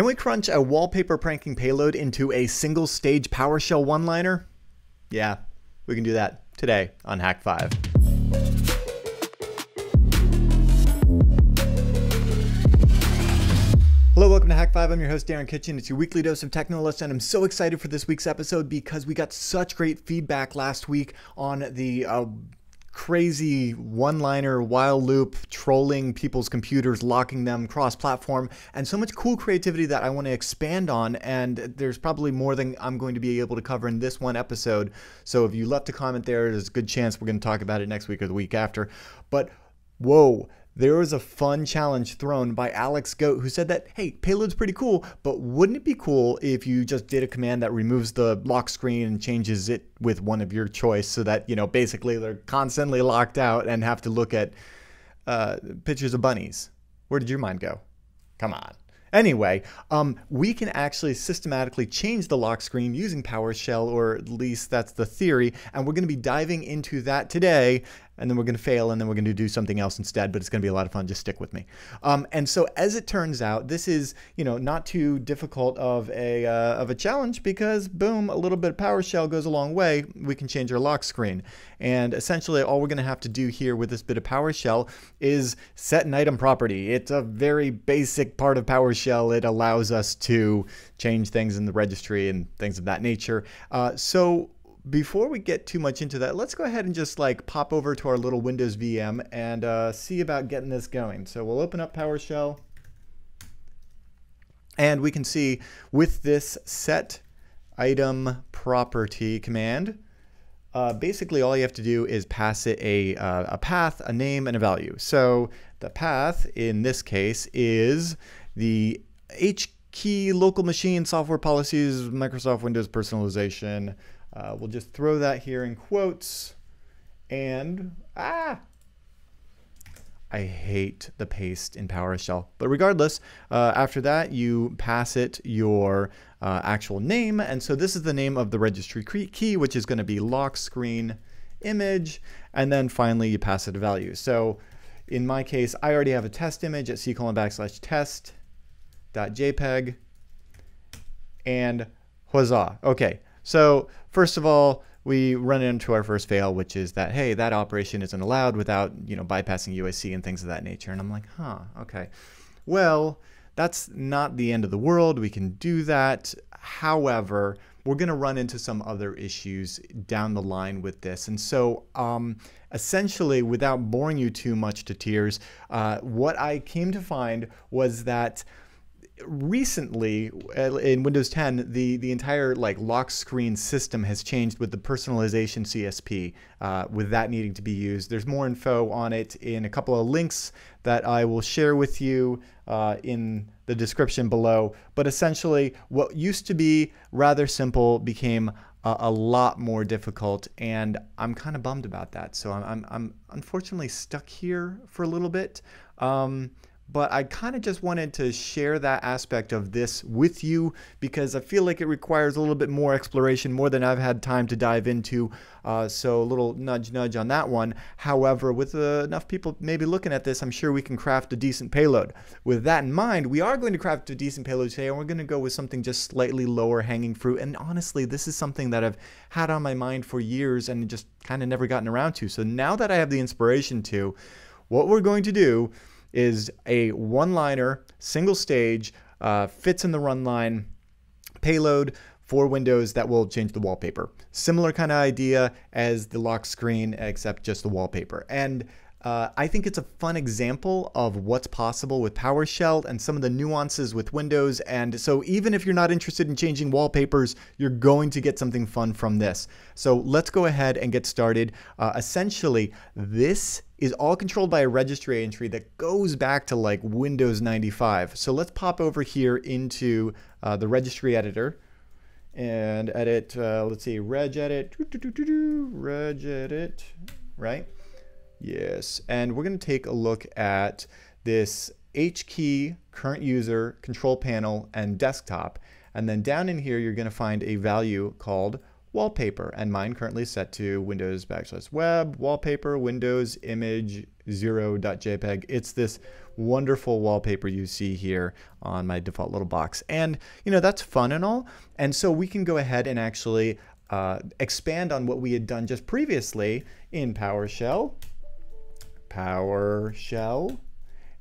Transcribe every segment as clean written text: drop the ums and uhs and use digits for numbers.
Can we crunch a wallpaper pranking payload into a single stage PowerShell one-liner? Yeah, we can do that today on Hak5. Hello, welcome to Hak5. I'm your host, Darren Kitchen. It's your weekly dose of technology, and I'm so excited for this week's episode because we got such great feedback last week on the crazy one-liner while loop, trolling people's computers, locking them cross-platform, and so much cool creativity that I want to expand on, and there's probably more than I'm going to be able to cover in this one episode. So if you left a comment there's a good chance we're going to talk about it next week or the week after. But whoa, there was a fun challenge thrown by Alex Goat, who said that, hey, Payload's pretty cool, but wouldn't it be cool if you just did a command that removes the lock screen and changes it with one of your choice so that, you know, basically they're constantly locked out and have to look at pictures of bunnies? Where did your mind go? Come on. Anyway, we can actually systematically change the lock screen using PowerShell, or at least that's the theory, and we're going to be diving into that today, and then we're going to fail, and then we're going to do something else instead, but it's going to be a lot of fun. Just stick with me. And so as it turns out, this is, you know, not too difficult of a challenge because, boom, a little bit of PowerShell goes a long way. We can change our lock screen. And essentially all we're going to have to do here with this bit of PowerShell is set an item property. It's a very basic part of PowerShell. It allows us to change things in the registry and things of that nature. So before we get too much into that, let's go ahead and just like pop over to our little Windows VM and see about getting this going. So we'll open up PowerShell, and we can see with this set item property command, basically all you have to do is pass it a path, a name, and a value. So the path in this case is the H-key local machine software policies, Microsoft Windows personalization. We'll just throw that here in quotes, and I hate the paste in PowerShell. But regardless, after that, you pass it your actual name, and so this is the name of the registry key, which is going to be lock screen image, and then finally you pass it a value. So in my case, I already have a test image at c:\test.jpg, and huzzah. Okay. So first of all, we run into our first fail, which is that, hey, that operation isn't allowed without, you know, bypassing UAC and things of that nature. And I'm like, okay. Well, that's not the end of the world. We can do that. However, we're going to run into some other issues down the line with this. And so essentially, without boring you too much to tears, what I came to find was that recently in Windows 10, the entire like lock screen system has changed with the personalization CSP, with that needing to be used. There's more info on it in a couple of links that I will share with you in the description below. But essentially, what used to be rather simple became a lot more difficult, and I'm kind of bummed about that. So I'm unfortunately stuck here for a little bit. But I kind of just wanted to share that aspect of this with you because I feel like it requires a little bit more exploration, more than I've had time to dive into. So a little nudge on that one. However, with enough people maybe looking at this, I'm sure we can craft a decent payload. With that in mind, we are going to craft a decent payload today, and we're going to go with something just slightly lower hanging fruit. And honestly, this is something that I've had on my mind for years and just kind of never gotten around to. So now that I have the inspiration to, what we're going to do is a one-liner, single stage, fits in the run line payload for Windows that will change the wallpaper. Similar kind of idea as the lock screen, except just the wallpaper. And I think it's a fun example of what's possible with PowerShell and some of the nuances with Windows. And so even if you're not interested in changing wallpapers, you're going to get something fun from this. So let's go ahead and get started. Essentially, this is all controlled by a registry entry that goes back to like Windows 95. So let's pop over here into the registry editor and edit, let's see, regedit, regedit, right? Yes, and we're going to take a look at this H-key, current user, control panel, and desktop. And then down in here, you're going to find a value called wallpaper, and mine currently is set to Windows/web, wallpaper, Windows image 0.jpg. It's this wonderful wallpaper you see here on my default little box. And, you know, that's fun and all. And so we can go ahead and actually expand on what we had done just previously in PowerShell.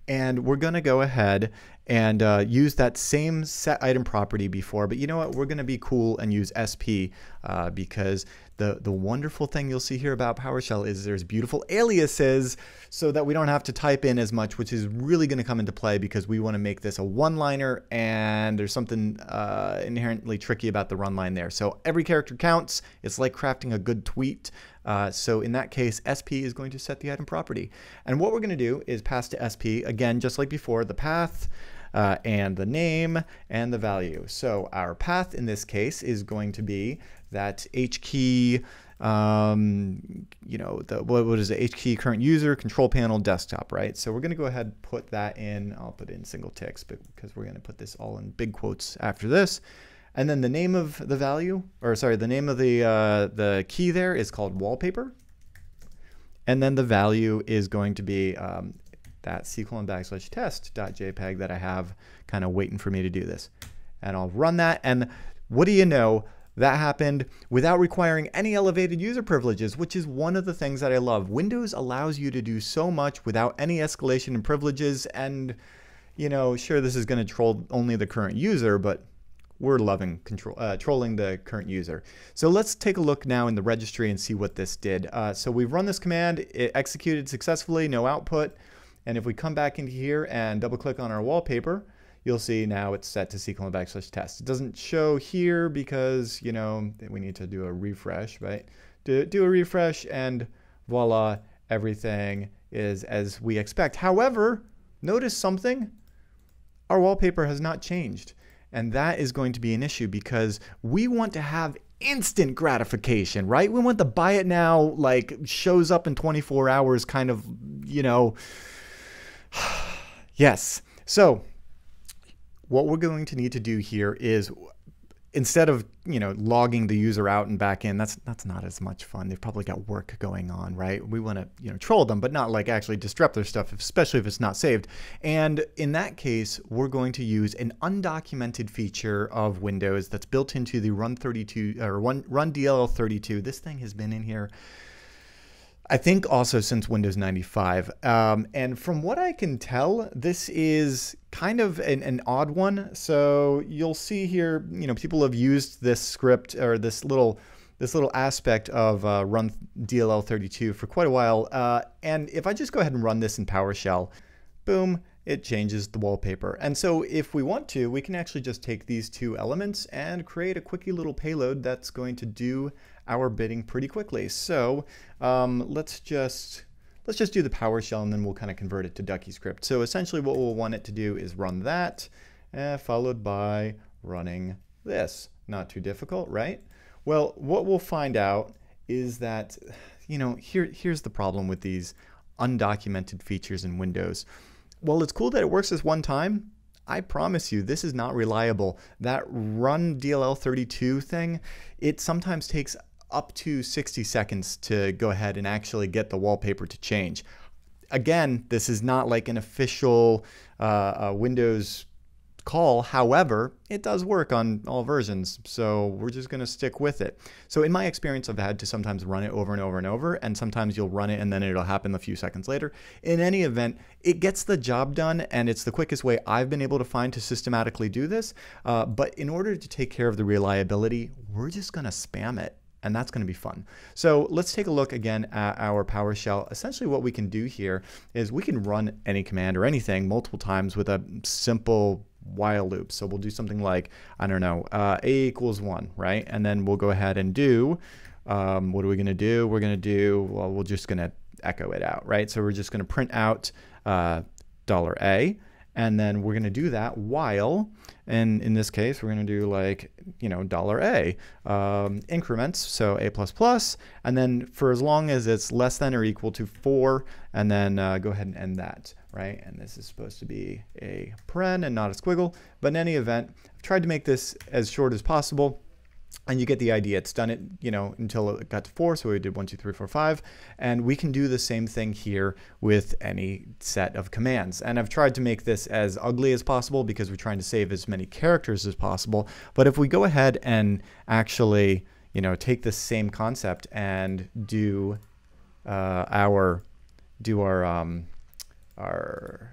And we're going to go ahead and use that same set item property before, but you know what, we're going to be cool and use SP because the wonderful thing you'll see here about PowerShell is there's beautiful aliases so that we don't have to type in as much, which is really going to come into play because we want to make this a one-liner, and there's something inherently tricky about the run line there. So every character counts. It's like crafting a good tweet. So in that case, SP is going to set the item property. And what we're going to do is pass to SP, again, just like before, the path, and the name and the value. So our path in this case is going to be that H key, you know, what is it? H key current user, control panel, desktop, right? So we're going to go ahead and put that in. I'll put it in single ticks because we're going to put this all in big quotes after this. And then the name of the value, or sorry, the name of the key there is called wallpaper. And then the value is going to be that /test.jpg that I have kind of waiting for me to do this. And I'll run that. And what do you know? That happened without requiring any elevated user privileges, which is one of the things that I love. Windows allows you to do so much without any escalation in privileges. And, you know, sure, this is going to troll only the current user, but we're loving trolling the current user. So let's take a look now in the registry and see what this did. So we've run this command, it executed successfully, no output. And if we come back into here and double click on our wallpaper, you'll see now it's set to /test. It doesn't show here because, you know, we need to do a refresh, right? Do a refresh and voila, everything is as we expect. However, notice something, our wallpaper has not changed. And that is going to be an issue because we want to have instant gratification, right? We want the buy it now, like shows up in 24 hours kind of, you know, yes. So what we're going to need to do here is, instead of, you know, logging the user out and back in, that's not as much fun. They've probably got work going on, right? We want to, you know, troll them, but not like actually disrupt their stuff, especially if it's not saved. And in that case, we're going to use an undocumented feature of Windows that's built into the Run DLL32. This thing has been in here, I think, also since Windows 95. And from what I can tell, this is kind of an odd one. So you'll see here, you know, people have used this script or this little aspect of Run DLL32 for quite a while. And if I just go ahead and run this in PowerShell, boom, it changes the wallpaper. And so if we want to, we can actually just take these two elements and create a quickie little payload that's going to do our bidding pretty quickly. So let's just do the PowerShell and then we'll kind of convert it to Ducky script. So essentially what we'll want it to do is run that, followed by running this. Not too difficult, right? Well, what we'll find out is that, you know, here's the problem with these undocumented features in Windows. Well, it's cool that it works this one time. I promise you, this is not reliable. That Run DLL32 thing, it sometimes takes up to 60 seconds to go ahead and actually get the wallpaper to change. Again, this is not like an official Windows call. However, it does work on all versions, so we're just going to stick with it. So in my experience, I've had to sometimes run it over and over and over, and sometimes you'll run it and then it'll happen a few seconds later. In any event, it gets the job done, and it's the quickest way I've been able to find to systematically do this. But in order to take care of the reliability, we're just going to spam it. And that's going to be fun. So let's take a look again at our PowerShell. Essentially what we can do here is we can run any command or anything multiple times with a simple while loop. So we'll do something like, I don't know, a = 1, right? And then we'll go ahead and do, what are we going to do? We're going to do, well, we're just going to echo it out, right? So we're just going to print out $A. And then we're going to do that while, and in this case, we're going to do like, you know, $A increments, so A++, and then for as long as it's less than or equal to 4, and then go ahead and end that, right? And this is supposed to be a paren and not a squiggle, but in any event, I've tried to make this as short as possible. And you get the idea. It's done it, you know, until it got to 4. So we did 1, 2, 3, 4, 5. And we can do the same thing here with any set of commands. And I've tried to make this as ugly as possible because we're trying to save as many characters as possible. But if we go ahead and actually, you know, take this same concept and do our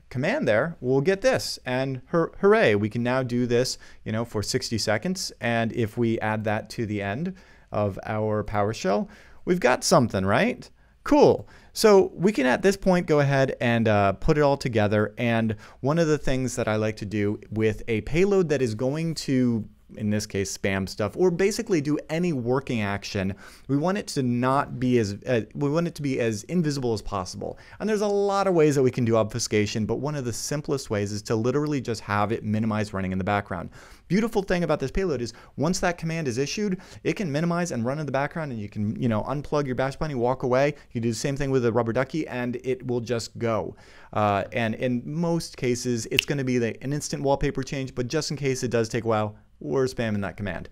command there, we'll get this, and hooray, we can now do this, you know, for 60 seconds. And if we add that to the end of our PowerShell, we've got something, right? Cool. So we can at this point go ahead and put it all together. And one of the things that I like to do with a payload that is going to, in this case, spam stuff, or basically do any working action, we want it to not be as, we want it to be as invisible as possible. And there's a lot of ways that we can do obfuscation, but one of the simplest ways is to literally just have it minimize running in the background. Beautiful thing about this payload is once that command is issued, it can minimize and run in the background, and you can, you know, unplug your Bash Bunny, walk away. You do the same thing with a rubber ducky, and it will just go. And in most cases, it's going to be an instant wallpaper change, but just in case it does take a while, we're spamming that command.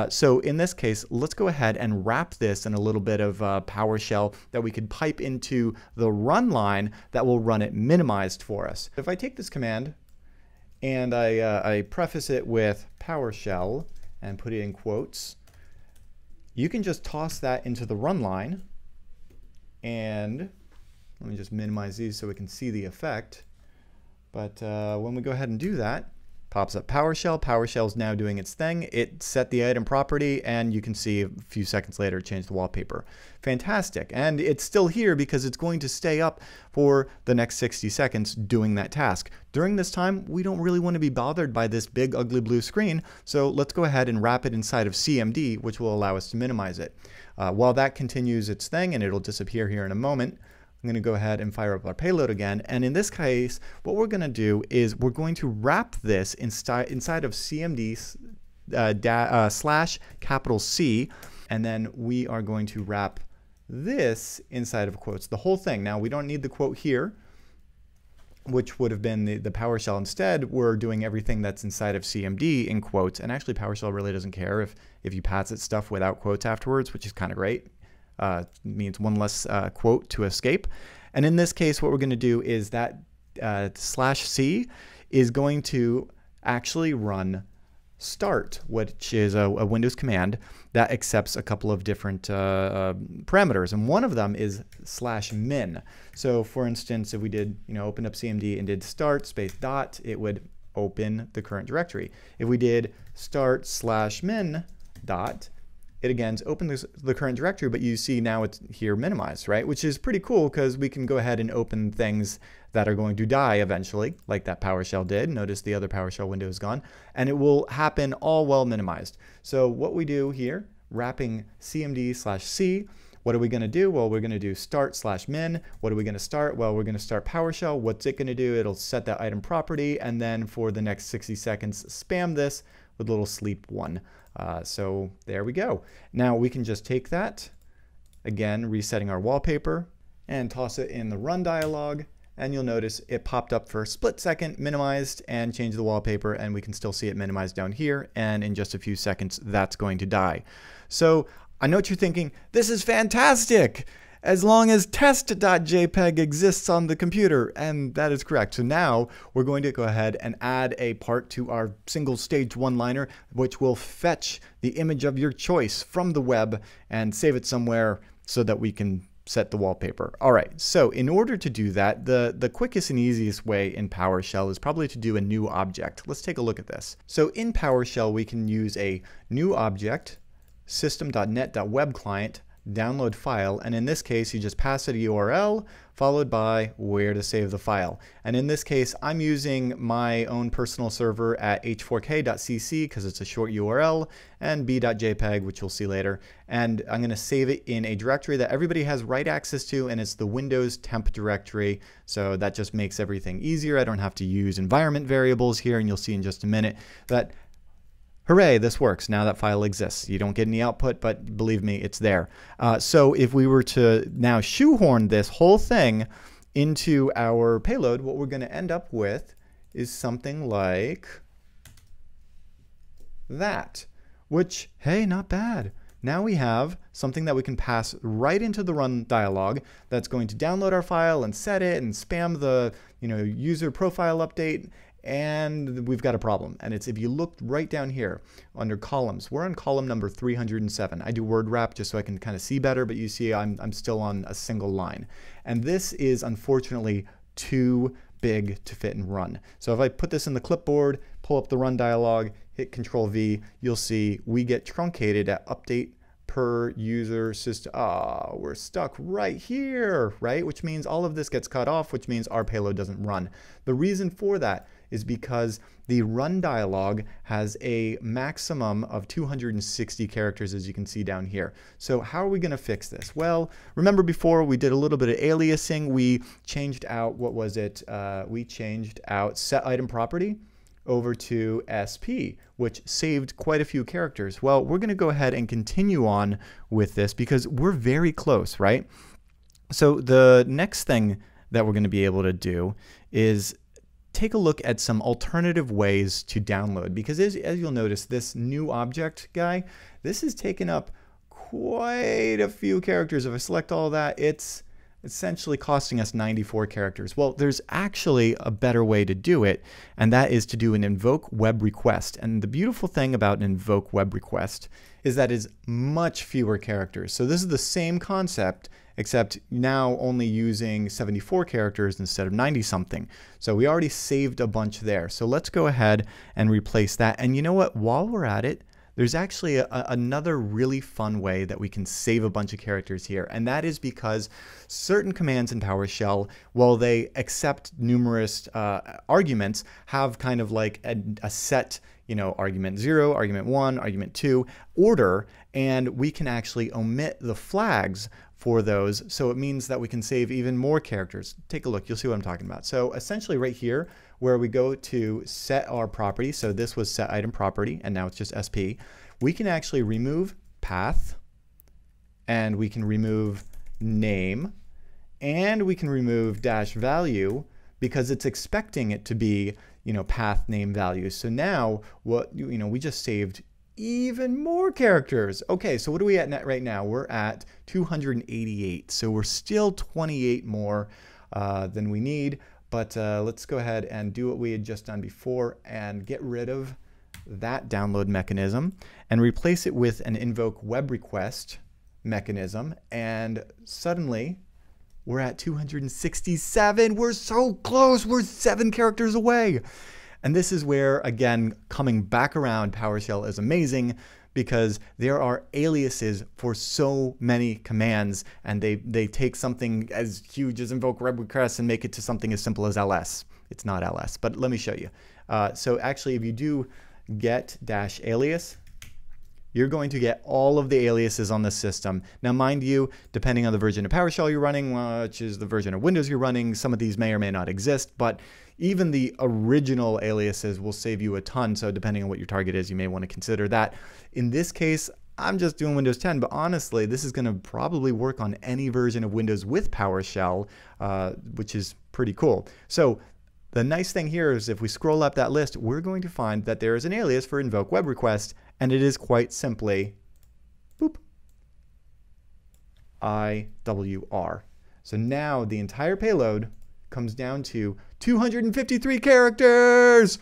So in this case, let's go ahead and wrap this in a little bit of PowerShell that we could pipe into the run line that will run it minimized for us. If I take this command and I preface it with PowerShell and put it in quotes, you can just toss that into the run line. And let me just minimize these so we can see the effect. But when we go ahead and do that, pops up PowerShell. PowerShell is now doing its thing. It set the item property, and you can see a few seconds later it changed the wallpaper. Fantastic. And it's still here because it's going to stay up for the next 60 seconds doing that task. During this time, we don't really want to be bothered by this big ugly blue screen, so let's go ahead and wrap it inside of CMD, which will allow us to minimize it. While that continues its thing, and it'll disappear here in a moment, I'm going to go ahead and fire up our payload again. And in this case, what we're going to do is we're going to wrap this inside of CMD /C, and then we are going to wrap this inside of quotes, the whole thing. Now, we don't need the quote here, which would have been the PowerShell. Instead, we're doing everything that's inside of CMD in quotes. And actually, PowerShell really doesn't care if you pass it stuff without quotes afterwards, which is kind of great. Means one less quote to escape. And in this case, what we're going to do is that /C is going to actually run start, which is a Windows command that accepts a couple of different parameters. And one of them is /min. So for instance, if we did, you know, open up CMD and did start space dot, it would open the current directory. If we did start /min dot, it again opens the current directory, but you see now it's here minimized, right? Which is pretty cool because we can go ahead and open things that are going to die eventually, like that PowerShell did. Notice the other PowerShell window is gone, and it will happen all well minimized. So what we do here, wrapping CMD /C, what are we going to do? Well, we're going to do start /min. What are we going to start? Well, we're going to start PowerShell. What's it going to do? It'll set that item property, and then for the next 60 seconds, spam this with a little sleep 1. So there we go. Now we can just take that, again, resetting our wallpaper, and toss it in the run dialog. And you'll notice it popped up for a split second, minimized, and changed the wallpaper, and we can still see it minimized down here. And in just a few seconds, that's going to die. So I know what you're thinking. This is fantastic, as long as test.jpg exists on the computer. And that is correct. So now we're going to go ahead and add a part to our single stage one-liner, which will fetch the image of your choice from the web and save it somewhere so that we can set the wallpaper. All right, so in order to do that, the quickest and easiest way in PowerShell is probably to do a new object. Let's take a look at this. So in PowerShell, we can use a new object, system.net.web client, download file, and in this case you just pass it a URL followed by where to save the file. And in this case I'm using my own personal server at h4k.cc because it's a short URL, and b.jpg, which you'll see later, and I'm going to save it in a directory that everybody has write access to, and it's the Windows temp directory. So that just makes everything easier. I don't have to use environment variables here, and you'll see in just a minute that hooray, this works. Now that file exists. You don't get any output, but believe me, it's there. So if we were to now shoehorn this whole thing into our payload, what we're going to end up with is something like that, which, hey, not bad. Now we have something that we can pass right into the run dialog that's going to download our file and set it and spam the user profile update, and we've got a problem. And it's, if you look right down here under columns, we're on column number 307. I do word wrap just so I can kind of see better, but you see I'm still on a single line. And this is unfortunately too big to fit and run. So if I put this in the clipboard, pull up the run dialog, hit Control V, you'll see we get truncated at update per user system. We're stuck right here, right? Which means all of this gets cut off, which means our payload doesn't run. The reason for that is because the run dialog has a maximum of 260 characters, as you can see down here. So how are we going to fix this? Well, remember before we did a little bit of aliasing. We changed out, what was it? We changed out set item property over to SP, which saved quite a few characters. Well, we're going to go ahead and continue on with this because we're very close, right? So the next thing that we're going to be able to do is take a look at some alternative ways to download, because as you'll notice, this new object guy, this is taking up quite a few characters. If I select all that, it's essentially costing us 94 characters. Well, there's actually a better way to do it, and that is to do an invoke web request. And the beautiful thing about an invoke web request is that it's much fewer characters. So this is the same concept, except now only using 74 characters instead of 90 something. So we already saved a bunch there. So let's go ahead and replace that. And you know what? While we're at it, there's actually another really fun way that we can save a bunch of characters here, and that is because certain commands in PowerShell, while they accept numerous arguments, have kind of like a set, argument 0, argument 1, argument 2 order, and we can actually omit the flags for those, so it means that we can save even more characters. Take a look, you'll see what I'm talking about. So essentially right here, where we go to set our property, so this was set item property, and now it's just SP, we can actually remove path, and we can remove name, and we can remove dash value, because it's expecting it to be, path, name, value. So now, what we just saved even more characters. Okay, so what are we at right now? We're at 288, so we're still 28 more than we need. But let's go ahead and do what we had just done before and get rid of that download mechanism and replace it with an invoke web request mechanism. And suddenly we're at 267. We're so close. We're 7 characters away. And this is where, again, coming back around, PowerShell is amazing because there are aliases for so many commands, and they take something as huge as invoke web request and make it to something as simple as ls. It's not ls, but let me show you. So actually, if you do get dash alias, you're going to get all of the aliases on the system. Now, mind you, depending on the version of PowerShell you're running, which is the version of Windows you're running, some of these may or may not exist, but even the original aliases will save you a ton. So depending on what your target is, you may want to consider that. In this case, I'm just doing Windows 10, but honestly, this is going to probably work on any version of Windows with PowerShell, which is pretty cool. So the nice thing here is if we scroll up that list, we're going to find that there is an alias for invoke web request, and it is quite simply, boop, IWR. So now the entire payload comes down to 253 characters.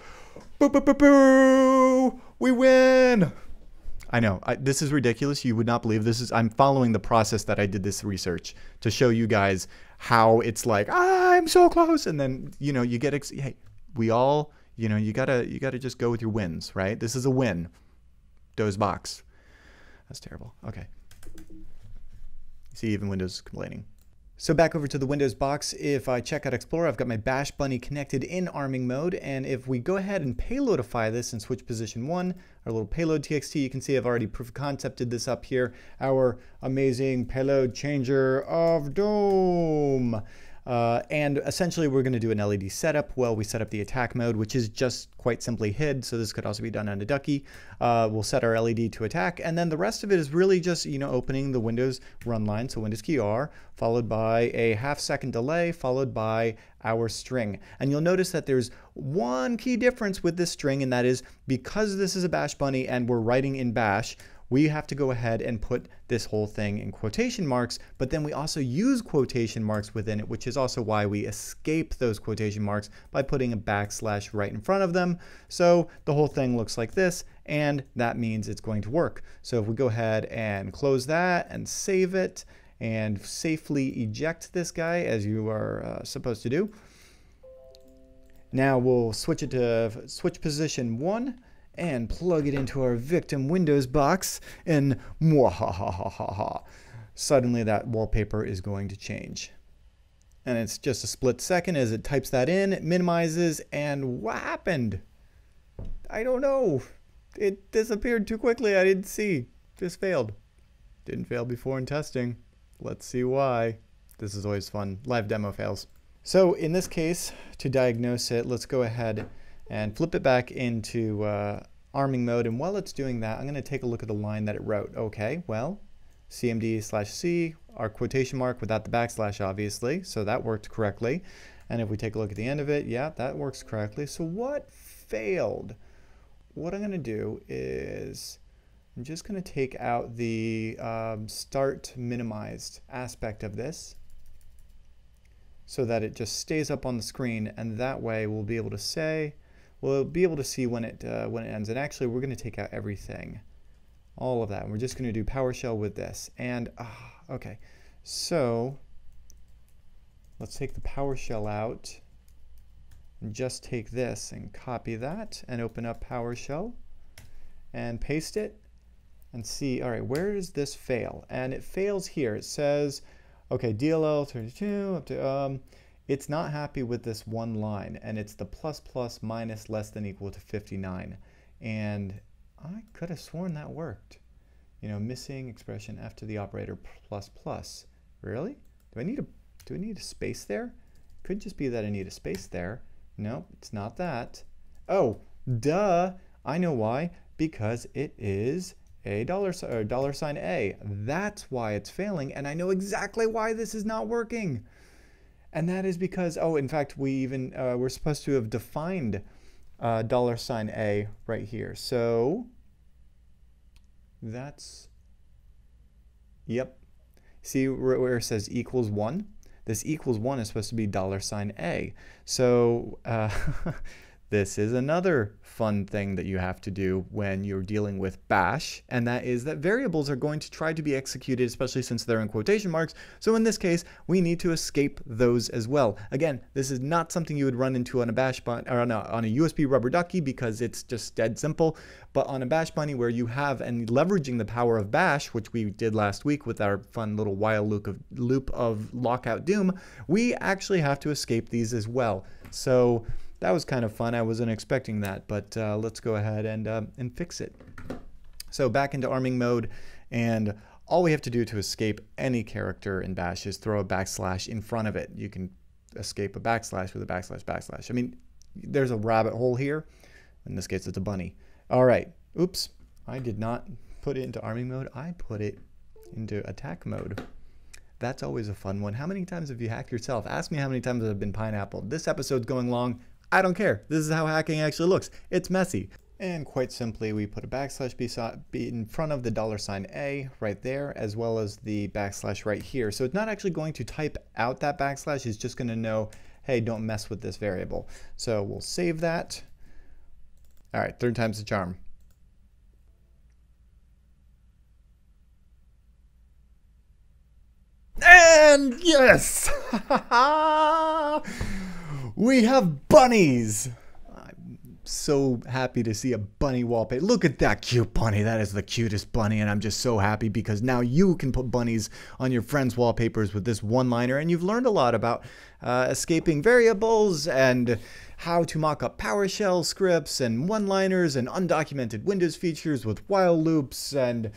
Boo, boo, boo, boo. We win. I know, this is ridiculous. You would not believe this is, I'm following the process that I did this research to show you guys how it's like, I'm so close. And then, you get, hey, we all, you gotta just go with your wins, right? This is a win. Doze box. That's terrible. Okay. See, even Windows is complaining. So back over to the Windows box, if I check out Explorer, I've got my Bash Bunny connected in arming mode, and if we go ahead and payloadify this and switch position 1, our little payload txt, you can see I've already proof of concepted this up here, our amazing payload changer of doom. And essentially we're going to do an LED setup. Well, we set up the attack mode, which is just quite simply hid. So this could also be done on a ducky. We'll set our LED to attack. And then the rest of it is really just, opening the Windows run line. So Windows key R, followed by a half-second delay, followed by our string. And you'll notice that there's one key difference with this string, and that is because this is a bash bunny and we're writing in bash, we have to go ahead and put this whole thing in quotation marks, but then we also use quotation marks within it, which is also why we escape those quotation marks by putting a backslash right in front of them. So the whole thing looks like this, and that means it's going to work. So if we go ahead and close that and save it and safely eject this guy as you are supposed to do. Now we'll switch it to switch position 1 and plug it into our victim Windows box, and mwahahaha, suddenly that wallpaper is going to change. And it's just a split second as it types that in, it minimizes, and what happened? I don't know. It disappeared too quickly. I didn't see. Just failed. Didn't fail before in testing. Let's see why. This is always fun. Live demo fails. So in this case, to diagnose it, let's go ahead and flip it back into arming mode. And while it's doing that, I'm going to take a look at the line that it wrote. Okay, well, CMD/C, our quotation mark without the backslash, obviously. So that worked correctly. And if we take a look at the end of it, yeah, that works correctly. So what failed? What I'm going to do is I'm just going to take out the start minimized aspect of this, so that it just stays up on the screen, and that way we'll be able to say, we'll be able to see when it ends. And actually we're going to take out everything, all of that, and we're just going to do PowerShell with this. And okay, so let's take the PowerShell out and just take this and copy that and open up PowerShell and paste it and see, all right, where does this fail? And it fails here. It says, okay, DLL 32 up to, it's not happy with this one line, and it's the plus plus minus less than equal to 59. And I could have sworn that worked. Missing expression after the operator plus plus. Really? Do I need a space there? Could just be that I need a space there. Nope, it's not that. Oh, duh. I know why. Because it is a dollar sign A. That's why it's failing, and I know exactly why this is not working. And that is because, oh, in fact, we're supposed to have defined dollar sign A right here. So that's, yep. See where it says equals 1? This equals 1 is supposed to be dollar sign A. So this is another fun thing that you have to do when you're dealing with bash, and that is that variables are going to try to be executed, especially since they're in quotation marks. So in this case, we need to escape those as well. Again, this is not something you would run into on a bash bunny or on a USB rubber ducky, because it's just dead simple. But on a bash bunny where you have, and leveraging the power of bash, which we did last week with our fun little while loop of lockout doom, we actually have to escape these as well. So that was kind of fun. I wasn't expecting that, but let's go ahead and fix it. So back into arming mode, and all we have to do to escape any character in bash is throw a backslash in front of it. You can escape a backslash with a backslash. I mean, there's a rabbit hole here. In this case, it's a bunny. All right. Oops. I did not put it into arming mode. I put it into attack mode. That's always a fun one. How many times have you hacked yourself? Ask me how many times I've been pineapple. This episode's going long. I don't care. This is how hacking actually looks. It's messy. And quite simply, we put a backslash B in front of the dollar sign A right there, as well as the backslash right here. So it's not actually going to type out that backslash. It's just going to know, hey, don't mess with this variable. So we'll save that. All right, third time's the charm. And yes! We have bunnies! I'm so happy to see a bunny wallpaper. Look at that cute bunny. That is the cutest bunny, and I'm just so happy because now you can put bunnies on your friends' wallpapers with this one-liner, and you've learned a lot about escaping variables and how to mock up PowerShell scripts and one-liners and undocumented Windows features with while loops, and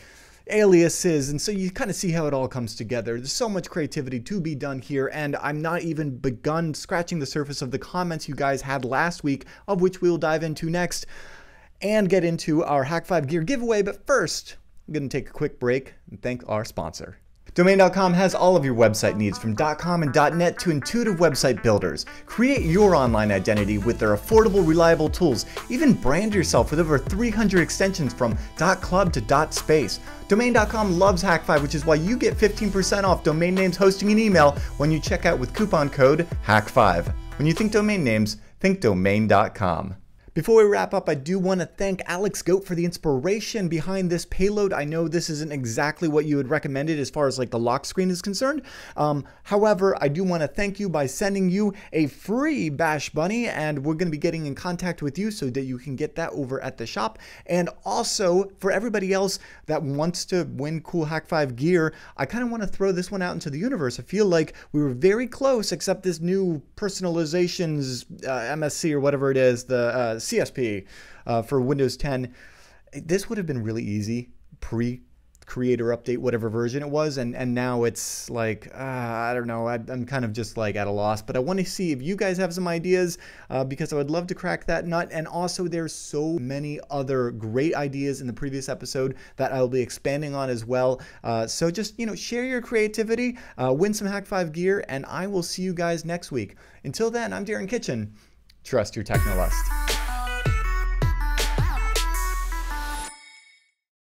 aliases, and so you kind of see how it all comes together. There's so much creativity to be done here, and I'm not even begun scratching the surface of the comments you guys had last week, of which we'll dive into next and get into our Hak5 gear giveaway. But first, I'm going to take a quick break and thank our sponsor. Domain.com has all of your website needs, from .com and .net to intuitive website builders. Create your online identity with their affordable, reliable tools. Even brand yourself with over 300 extensions from .club to .space. Domain.com loves Hak5, which is why you get 15% off domain names, hosting, and email when you check out with coupon code Hak5. When you think domain names, think Domain.com. Before we wrap up, I do want to thank Alex Goat for the inspiration behind this payload. I know this isn't exactly what you had recommended as far as like the lock screen is concerned. However, I do want to thank you by sending you a free Bash Bunny, and we're going to be getting in contact with you so that you can get that over at the shop. And also, for everybody else that wants to win cool Hak5 gear, I kind of want to throw this one out into the universe. I feel like we were very close, except this new personalizations MSC or whatever it is, the CSP for Windows 10. This would have been really easy pre-creator update, whatever version it was, and now it's like, I don't know, I'm kind of just like at a loss. But I want to see if you guys have some ideas, because I would love to crack that nut. And also, there's so many other great ideas in the previous episode that I'll be expanding on as well. So just, share your creativity, win some Hak5 gear, and I will see you guys next week. Until then, I'm Darren Kitchen. Trust your technolust.